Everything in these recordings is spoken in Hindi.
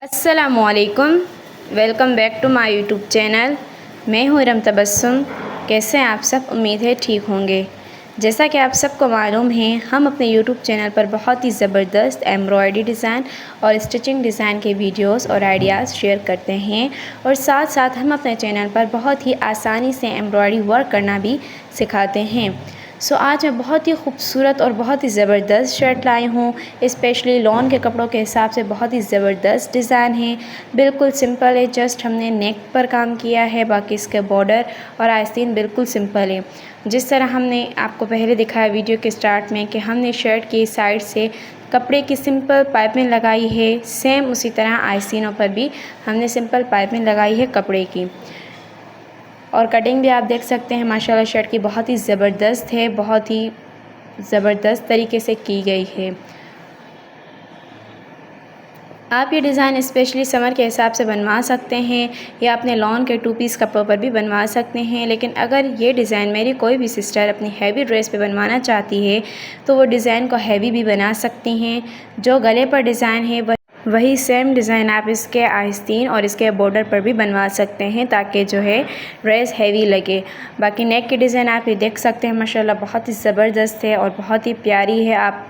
अस्सलामुअलैकुम। Welcome back to my YouTube channel. मैं हूँ इरम तबस्सुम। कैसे हैं आप सब? उम्मीद है ठीक होंगे। जैसा कि आप सबको मालूम है, हम अपने यूट्यूब चैनल पर बहुत ही ज़बरदस्त एम्ब्रॉयडरी डिज़ाइन और स्टिचिंग डिज़ाइन के वीडियोस और आइडियाज़ शेयर करते हैं और साथ साथ हम अपने चैनल पर बहुत ही आसानी से एम्ब्रॉयडरी वर्क करना भी सिखाते हैं। आज मैं बहुत ही खूबसूरत और बहुत ही ज़बरदस्त शर्ट लाई हूँ। स्पेशली लॉन के कपड़ों के हिसाब से बहुत ही ज़बरदस्त डिज़ाइन है। बिल्कुल सिंपल है, जस्ट हमने नेक पर काम किया है, बाकी इसके बॉर्डर और आस्तीन बिल्कुल सिंपल है। जिस तरह हमने आपको पहले दिखाया वीडियो के स्टार्ट में कि हमने शर्ट की साइड से कपड़े की सिंपल पाइपिंग लगाई है, सेम उसी तरह आस्तीनों पर भी हमने सिंपल पाइपिंग लगाई है कपड़े की। और कटिंग भी आप देख सकते हैं माशाल्लाह शर्ट की बहुत ही ज़बरदस्त है, बहुत ही ज़बरदस्त तरीके से की गई है। आप ये डिज़ाइन स्पेशली समर के हिसाब से बनवा सकते हैं या अपने लॉन के 2 पीस कपड़ों पर भी बनवा सकते हैं। लेकिन अगर ये डिज़ाइन मेरी कोई भी सिस्टर अपनी हैवी ड्रेस पे बनवाना चाहती है तो वो डिज़ाइन को हैवी भी बना सकती हैं। जो गले पर डिज़ाइन है वही सेम डिज़ाइन आप इसके आस्तीन और इसके बॉर्डर पर भी बनवा सकते हैं ताकि जो है ड्रेस हैवी लगे। बाकी नेक की डिज़ाइन आप ये देख सकते हैं माशाल्लाह बहुत ही ज़बरदस्त है और बहुत ही प्यारी है। आप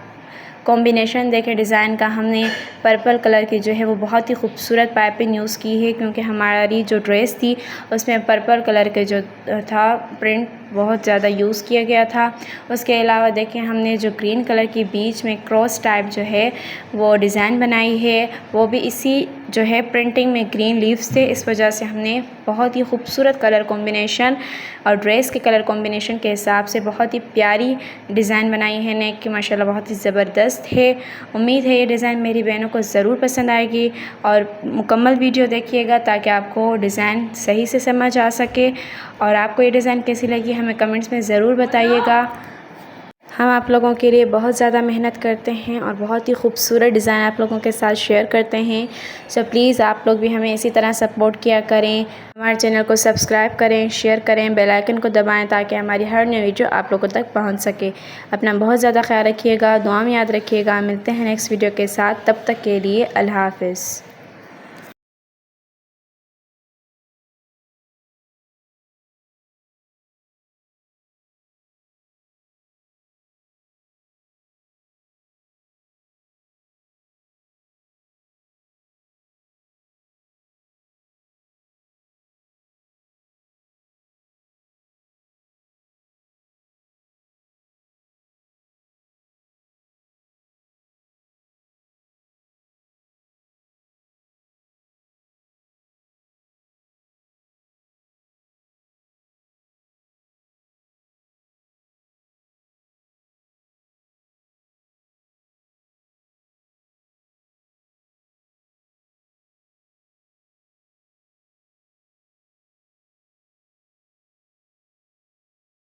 कॉम्बिनेशन देखें डिज़ाइन का, हमने पर्पल कलर की जो है वो बहुत ही खूबसूरत पाइपिंग यूज़ की है क्योंकि हमारी जो ड्रेस थी उसमें पर्पल कलर के जो था प्रिंट बहुत ज़्यादा यूज़ किया गया था। उसके अलावा देखें हमने जो ग्रीन कलर की बीच में क्रॉस टाइप जो है वो डिज़ाइन बनाई है, वो भी इसी जो है प्रिंटिंग में ग्रीन लीव्स थे, इस वजह से हमने बहुत ही खूबसूरत कलर कॉम्बिनेशन और ड्रेस के कलर कॉम्बिनेशन के हिसाब से बहुत ही प्यारी डिज़ाइन बनाई है। नेक की माशाल्लाह बहुत ही ज़बरदस्त है। उम्मीद है ये डिज़ाइन मेरी बहनों को ज़रूर पसंद आएगी और मुकम्मल वीडियो देखिएगा ताकि आपको डिज़ाइन सही से समझ आ सके। और आपको ये डिज़ाइन कैसी लगी हमें कमेंट्स में ज़रूर बताइएगा। हम आप लोगों के लिए बहुत ज़्यादा मेहनत करते हैं और बहुत ही खूबसूरत डिज़ाइन आप लोगों के साथ शेयर करते हैं। प्लीज़ आप लोग भी हमें इसी तरह सपोर्ट किया करें। हमारे चैनल को सब्सक्राइब करें, शेयर करें, बेल आइकन को दबाएं ताकि हमारी हर नई वीडियो आप लोगों तक पहुंच सके। अपना बहुत ज़्यादा ख्याल रखिएगा, दुआ में याद रखिएगा। मिलते हैं नेक्स्ट वीडियो के साथ, तब तक के लिए अल्लाह हाफ़िज़।